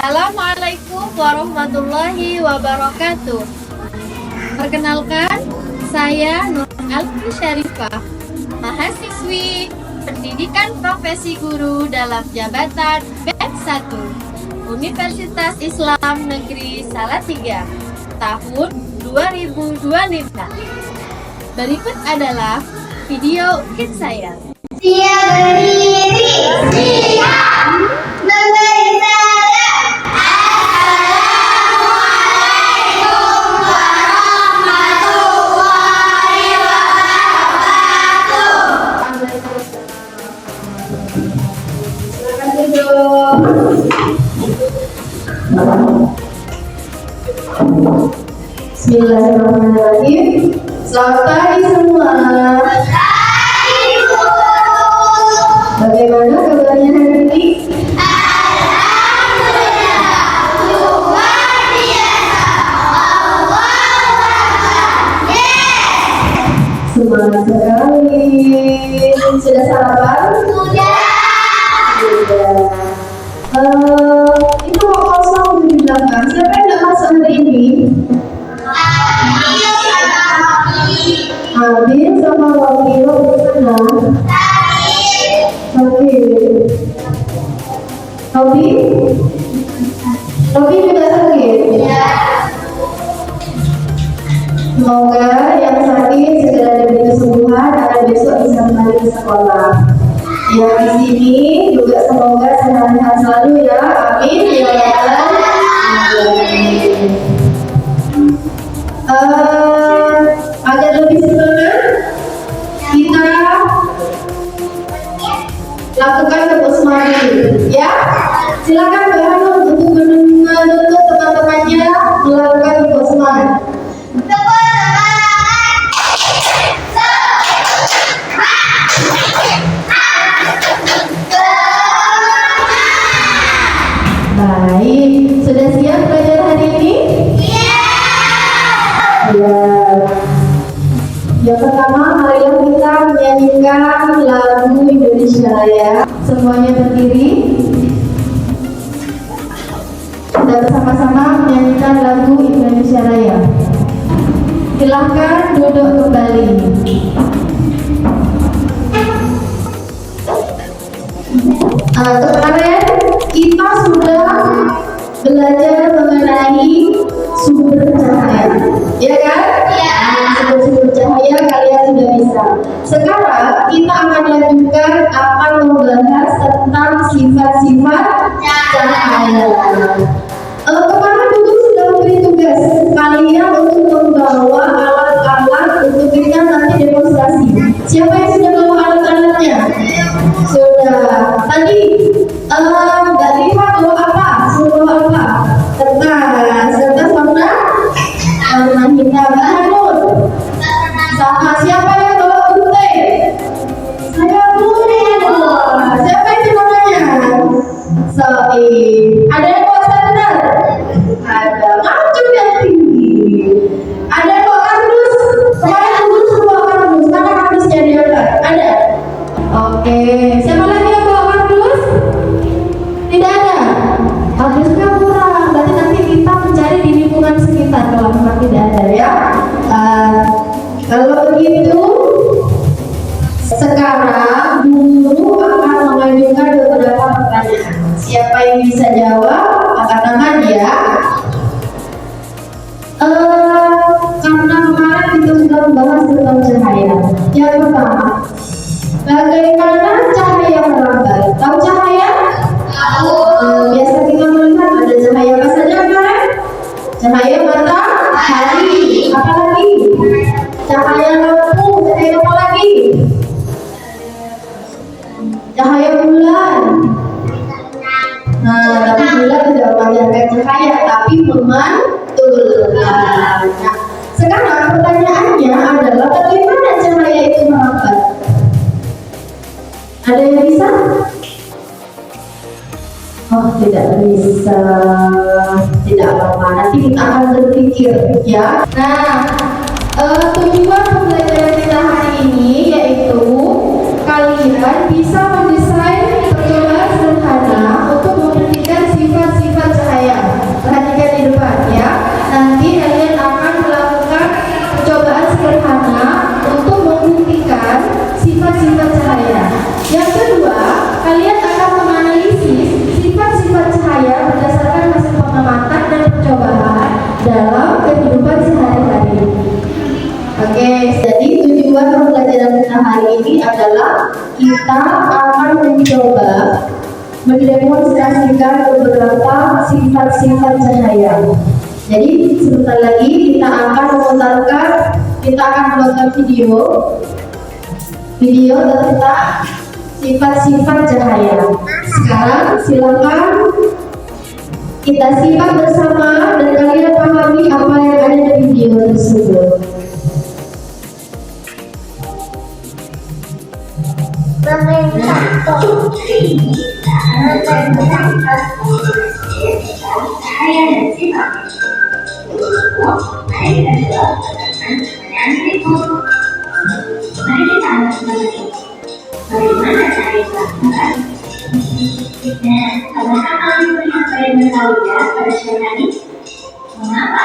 Assalamualaikum warahmatullahi wabarakatuh. Perkenalkan, saya Nur Alfi Syarifah, mahasiswi Pendidikan Profesi Guru dalam jabatan BEM 1 Universitas Islam Negeri Salatiga tahun 2025. Berikut adalah video ukir saya. Siap berdiri, siap memberi salam. Assalamualaikum warahmatullahi wabarakatuh. Silakan duduk. Bismillahirrahmanirrahim. Selamat pagi semua. Bagaimana kabarnya hari ini? Alhamdulillah, luar biasa. Allahu Akbar. Semangat sekali. Sudah sarapan? Sudah. Itu kok kosong di belakang. Siapa yang nggak masuk hari ini? Adil sama Wakil di sana. Robi juga sakit. Semoga yang sakit segera diberi kesembuhan agar besok bisa kembali ke sekolah. Yang di sini juga semoga sehat-sehat selalu ya. Amin ya rabbal alamin. Agar lebih semangat, kita lakukan tepuk semangat ya. Silakan Mbak Hanum untuk menuntut teman-temannya melakukan tepuk semangat. Baik, sudah siap belajar hari ini? Ya. Yang pertama, marilah kita menyanyikan lagu Indonesia Raya. Semuanya berdiri. Kita bersama-sama menyanyikan lagu Indonesia Raya. Silahkan duduk kembali. Kemarin kita sudah belajar mengenai sumber cahaya, ya kan? Ya. Sumber cahaya kalian sudah bisa. Sekarang kita akan lanjutkan akan membahas tentang sifat-sifat cahaya. Kemarin dulu sudah memberi tugas kalian untuk membawa alat-alat untuk kita nanti demonstrasi. Siapa yang sudah bawa alat-alatnya? Sudah. Tadi Mbak Liha bawa apa? Suruh bawa apa? Kertas warna hitam. Mbak Hanur sama siapa yang bawa gunting? Saya Budi. Siapa itu namanya? Soib. Ada yang bawa senter? Ada. Macam yang tinggi. Ada yang bawa kardus? Kemarin dulu suruh bawa kardus. Mana kardusnya dia? Ada. Oke. Siapa lagi yang bawa kardus? Tidak ada. Kardusnya kurang. Berarti nanti kita mencari di lingkungan sekitar kalau memang tidak ada ya. Kalau begitu, sekarang guru akan mengajukan beberapa pertanyaan. Siapa yang bisa jawab, angkat tangan ya. Karena kemarin kita sudah membahas tentang cahaya. Yang pertama, bagaimana cahaya merambat? Tahu cahaya? Tahu. Biasa kita melihat ada cahaya apa saja kan? Cahaya matahari. Apa lagi? Cahaya lampu. Cahaya apa lagi? Cahaya bulan. Nah, tapi bulan tidak memancarkan cahaya, tapi memantulkan. Nah, sekarang pertanyaannya adalah bagaimana cahaya itu merambat? Ada yang bisa? Oh, tidak bisa. Tidak apa-apa. Nanti kita akan berpikir ya. Nah, tujuan pembelajaran kita hari ini yaitu kalian bisa mendesain percobaan sederhana untuk membuktikan sifat-sifat cahaya adalah kita akan mencoba mendemonstrasikan beberapa sifat-sifat cahaya. Jadi sebentar lagi kita akan menonton video tentang sifat-sifat cahaya. Sekarang silakan kita simak bersama dan kalian pahami apa yang ada di video tersebut. Bagaimana cara dilakukan? Nah, apakah kalian melihat bagaimana kalian pada siang hari? Mengapa?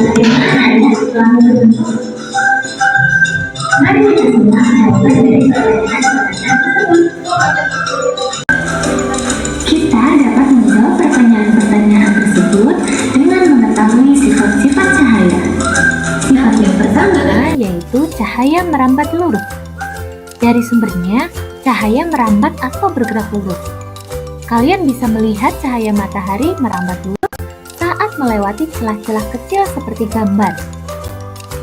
Bagaimana selama terbentuk? Mari kita simak jawaban dari pertanyaan tersebut. Kita dapat menjawab pertanyaan-pertanyaan tersebut dengan mengetahui sifat-sifat cahaya. Sifat yang pertama yaitu cahaya merambat lurus. Dari sumbernya, cahaya merambat atau bergerak lurus. Kalian bisa melihat cahaya matahari merambat lurus saat melewati celah-celah kecil seperti gambar.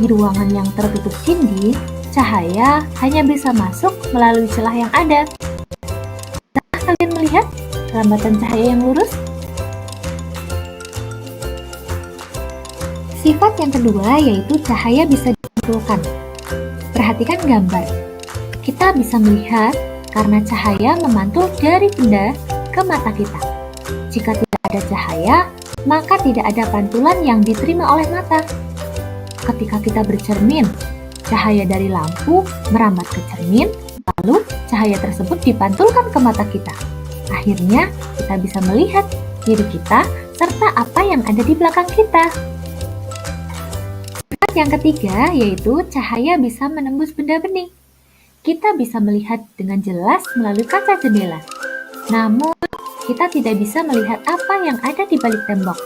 Di ruangan yang tertutup dinding, cahaya hanya bisa masuk melalui celah yang ada. Nah, kalian melihat perambatan cahaya yang lurus? Sifat yang kedua yaitu cahaya bisa dipantulkan. Perhatikan gambar. Kita bisa melihat karena cahaya memantul dari benda ke mata kita. Jika tidak ada cahaya, maka tidak ada pantulan yang diterima oleh mata. Ketika kita bercermin, cahaya dari lampu merambat ke cermin, lalu cahaya tersebut dipantulkan ke mata kita. Akhirnya, kita bisa melihat diri kita serta apa yang ada di belakang kita. Sifat yang ketiga yaitu cahaya bisa menembus benda bening. Kita bisa melihat dengan jelas melalui kaca jendela. Namun, kita tidak bisa melihat apa yang ada di balik tembok.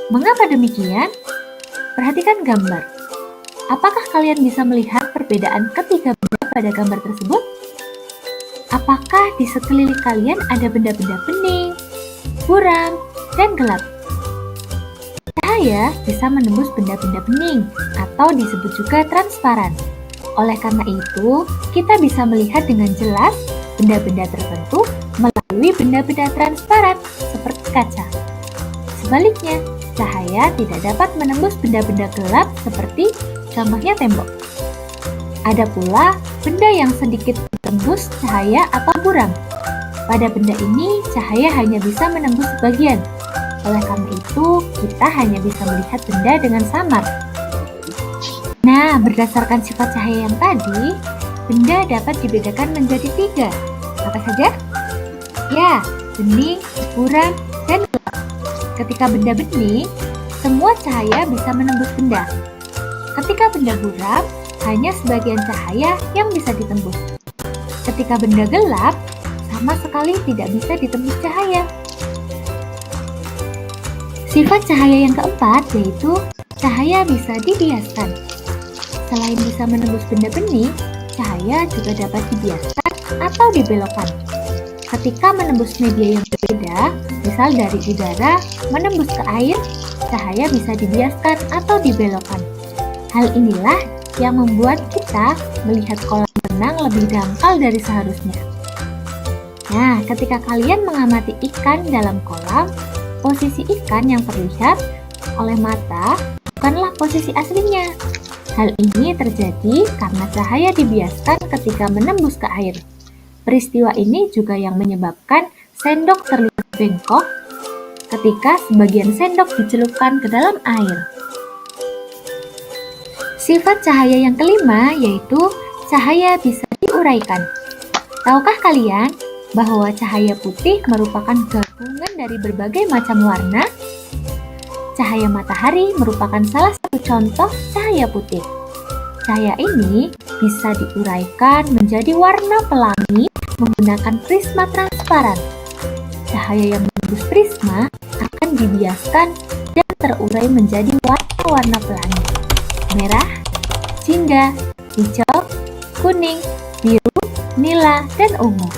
Mengapa demikian? Perhatikan gambar. Apakah kalian bisa melihat perbedaan ketiga benda pada gambar tersebut? Apakah di sekeliling kalian ada benda-benda bening, buram, dan gelap? Cahaya bisa menembus benda-benda bening atau disebut juga transparan. Oleh karena itu, kita bisa melihat dengan jelas benda-benda tertentu melalui benda-benda transparan seperti kaca. Sebaliknya, cahaya tidak dapat menembus benda-benda gelap seperti contohnya tembok. Ada pula benda yang sedikit tembus cahaya atau buram. Pada benda ini, cahaya hanya bisa menembus sebagian. Oleh karena itu, kita hanya bisa melihat benda dengan samar. Nah, berdasarkan sifat cahaya yang tadi, benda dapat dibedakan menjadi 3. Apa saja? Ya, bening, buram, dan gelap. Ketika benda bening, semua cahaya bisa menembus benda. Ketika benda buram, hanya sebagian cahaya yang bisa ditembus. Ketika benda gelap, sama sekali tidak bisa ditembus cahaya. Sifat cahaya yang keempat yaitu cahaya bisa dibiaskan. Selain bisa menembus benda bening, cahaya juga dapat dibiaskan atau dibelokkan. Ketika menembus media yang berbeda, misal dari udara menembus ke air, cahaya bisa dibiaskan atau dibelokkan. Hal inilah yang membuat kita melihat kolam renang lebih dangkal dari seharusnya. Nah, ketika kalian mengamati ikan dalam kolam, posisi ikan yang terlihat oleh mata bukanlah posisi aslinya. Hal ini terjadi karena cahaya dibiaskan ketika menembus ke air. Peristiwa ini juga yang menyebabkan sendok terlihat bengkok ketika sebagian sendok dicelupkan ke dalam air. Sifat cahaya yang kelima yaitu cahaya bisa diuraikan. Tahukah kalian bahwa cahaya putih merupakan gabungan dari berbagai macam warna? Cahaya matahari merupakan salah satu contoh cahaya putih. Cahaya ini bisa diuraikan menjadi warna pelangi menggunakan prisma transparan. Cahaya yang menembus prisma akan dibiaskan dan terurai menjadi warna-warna pelangi. Merah, jingga, hijau, kuning, biru, nila, dan ungu.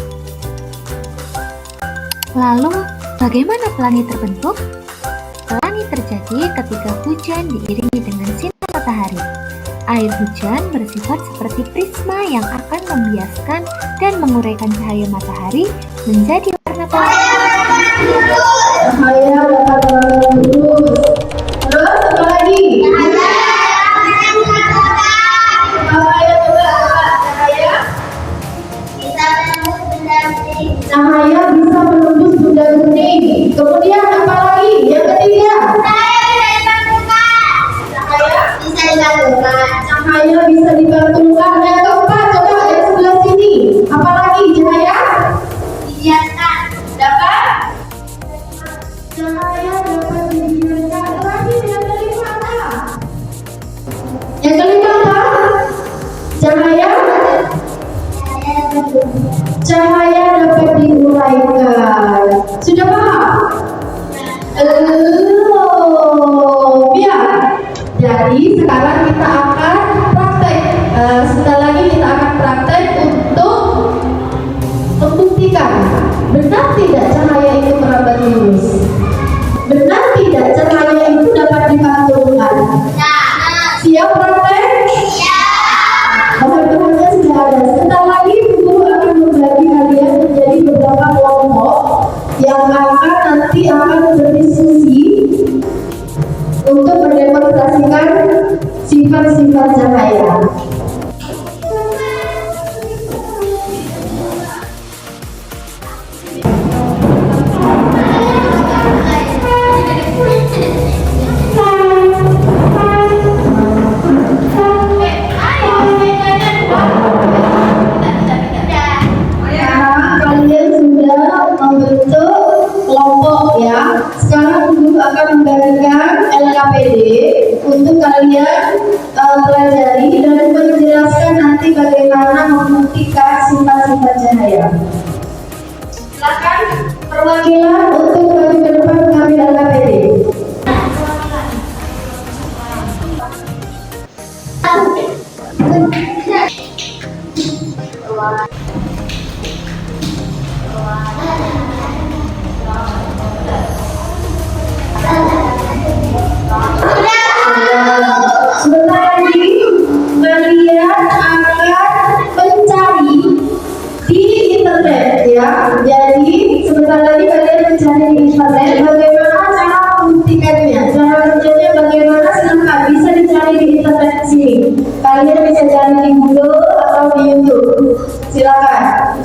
Lalu, bagaimana pelangi terbentuk? Pelangi terjadi ketika hujan diiringi dengan sinar matahari. Air hujan bersifat seperti prisma yang akan membiaskan dan menguraikan cahaya matahari menjadi warna pelangi. Cahaya dapat berlalu lurus. Terus apa lagi? Cahaya coba cahaya. Cahaya bisa menembus benda kuning. Kemudian apa lagi? Yang ketiga. Cahaya bisa digantungkan. Yang keempat, coba yang sebelah sini. Apa lagi cahaya? Dapat? Cahaya dapat dibiarkan. Lagi yang kelima apa? Yang kelima apa? Cahaya dapat diuraikan. Sudah paham? Ya. Jadi sekarang kita akan praktek. Sebentar lagi kita akan praktek untuk membuktikan benar tidak cahaya itu merambat lurus. Benar tidak cahaya itu dapat dipantulkan. Siap praktek? Bahan-bahannya sudah ada. Sebentar lagi guru akan membagi kalian menjadi beberapa kelompok yang nanti akan berdiskusi untuk mendemonstrasikan sifat-sifat cahaya. Kalian sudah membentuk kelompok ya. Sekarang guru akan membagikan LKPD untuk kalian pelajari dan menjelaskan nanti bagaimana membuktikan sifat-sifat cahaya. Silakan perwakilan untuk maju ke depan mengambil LKPD. Sebentar lagi kalian akan mencari di internet ya. Jadi sebentar lagi kalian mencari di internet bagaimana cara membuktikannya. Cara kerjanya bagaimana, silahkan bisa dicari di internet sini. Kalian bisa cari di Google atau di YouTube. Silakan.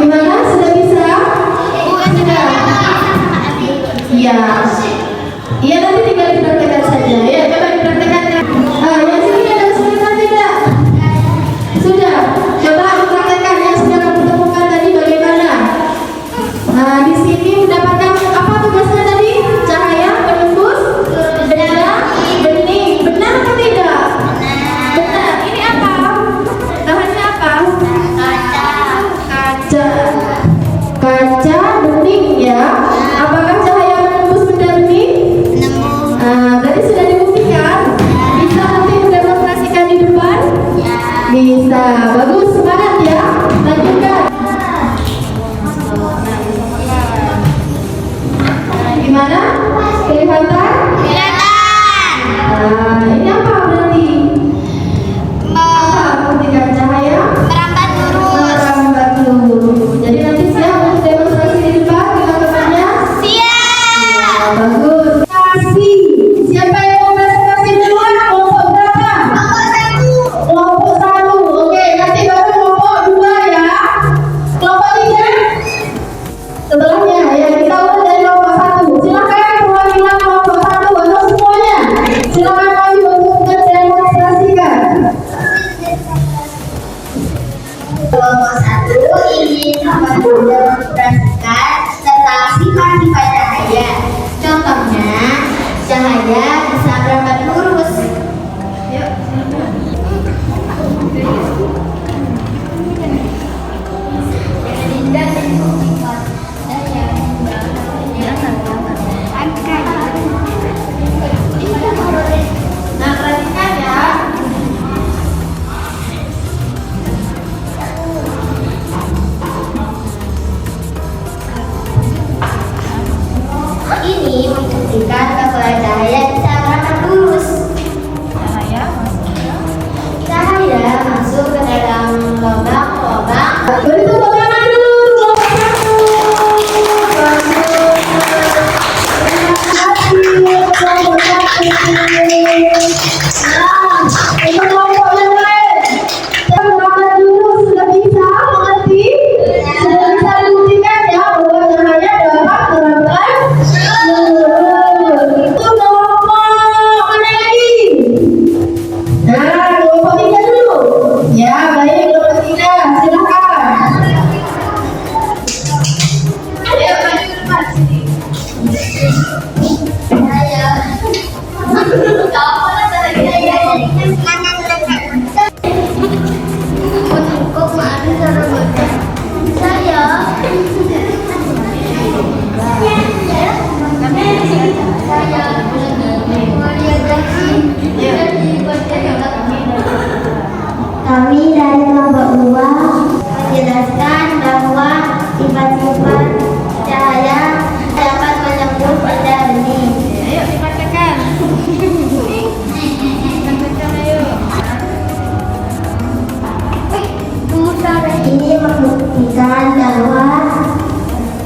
Gimana? Sudah bisa? Sudah? Iya. Iya, nanti tinggal dipraktekkan saja. Ya, coba dipraktekkan. Yang sini ada kesulitan tidak? Sudah. Coba dipraktekkan yang sudah kamu temukan tadi bagaimana? Nah, di sini mendapatkan apa tugasnya tadi? Cahaya menembus benda bening. Benar atau Kelompok satu ingin mengoperasikan tentang sifat-sifat cahaya. Contohnya, cahaya bisa berangkat lurus. Yuk. Nah, perhatikan ya. Ini membuktikan bahwa cahaya bisa berangkat lurus. Cahaya masuk ke dalam lubang-lubang. Beri tepuk tangan dulu untuk kelompok satu. Untuk kelompok yang lain, saya berangkat dulu sudah bisa mengerti, sudah bisa dibuktikan ya bahwa cahaya dapat berangkat lurus. Itu kelompok mana lagi? Nah, kelompok tiga dulu. Ya, baik kelompok tiga, silakan. Ayo maju ke depan sini. Cahaya. Kamu lah cahaya. Kok mana cara baca? Saya. Kami dari kelompok 2 menjelaskan bahwa sifat-sifat cahaya dapat menembus benda bening. Ayo dibacakan. Ini membuktikan bahwa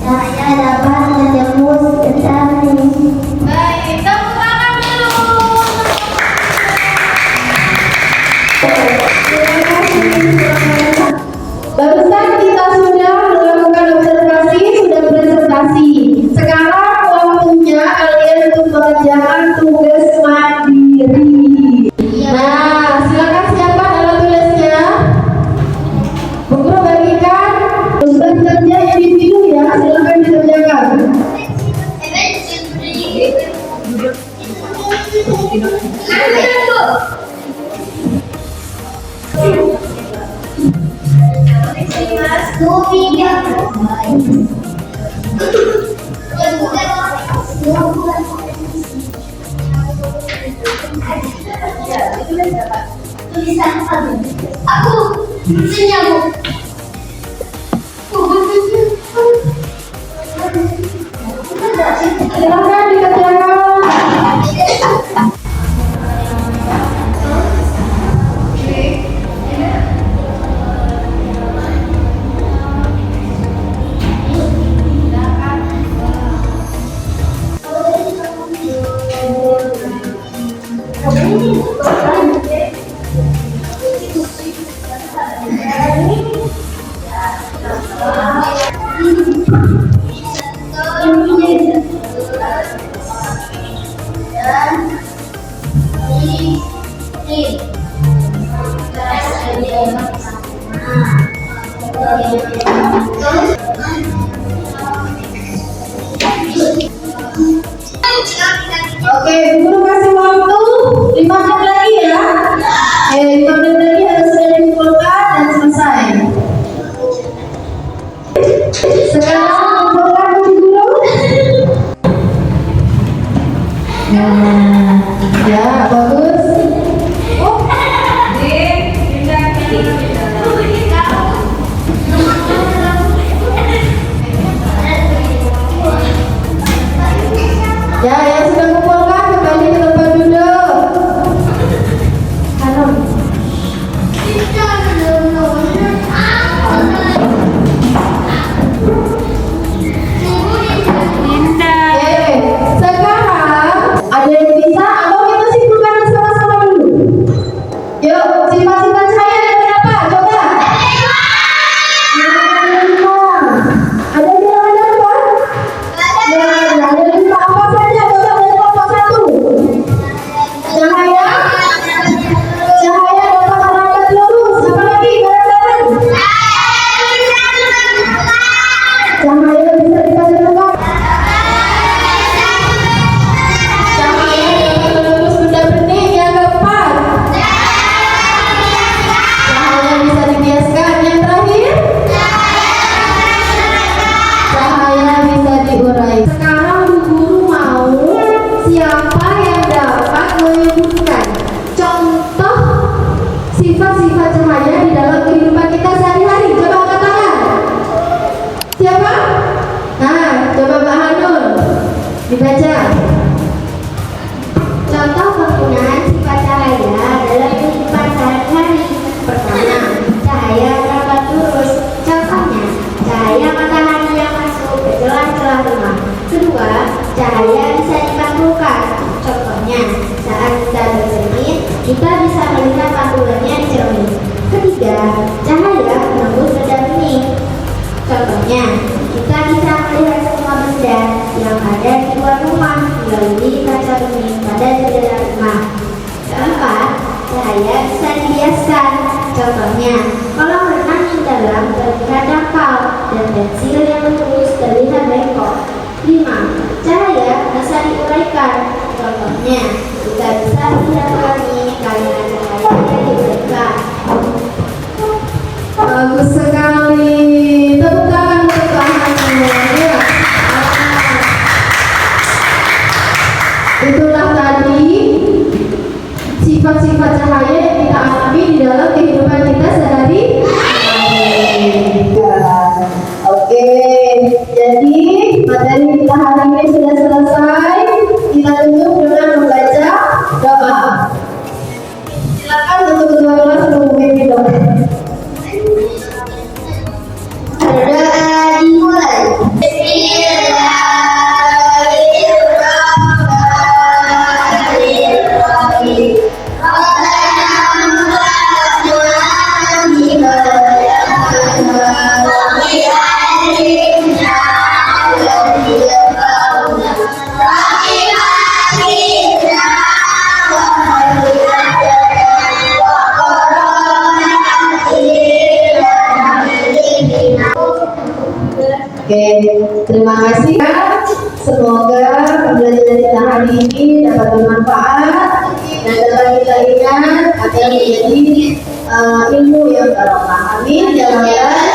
cahaya dapat menembus benda bening. Baik, tepuk tangan dulu. Barusan kita sudah melakukan observasi, sudah presentasi. Sekarang waktunya kalian untuk mengerjakan tugas mandiri. Nah, silakan siapkan alat tulisnya. Bu Guru bagikan sudah kerja individu ya, silakan dikerjakan. Tulisan aku senyum. Silakan dikerjakan. Oke, Bu Guru kasih waktu 5 menit lagi ya. 5 menit lagi harus sudah dikumpulkan dan selesai. Sekarang kumpulkan Bu Guru. Nah, ya bagus. Ya, yang sudah kumpulkan kembali ke tempat duduk. Bagus sekali. Tepuk tangan untuk Pak Hanul. Ya. Itulah tadi sifat-sifat cahaya yang kita alami di dalam kehidupan kita sehari-hari. Oke, jadi materi kita hari ini sudah selesai. Kita tutup dengan membaca doa. Silakan untuk ketua kelas memimpin doa. Berdoa dimulai. Oke, terima kasih ya. Semoga pembelajaran kita hari ini dapat bermanfaat dan dapat kita ingat agar menjadi ilmu yang barokah. Amin. Ya Allah.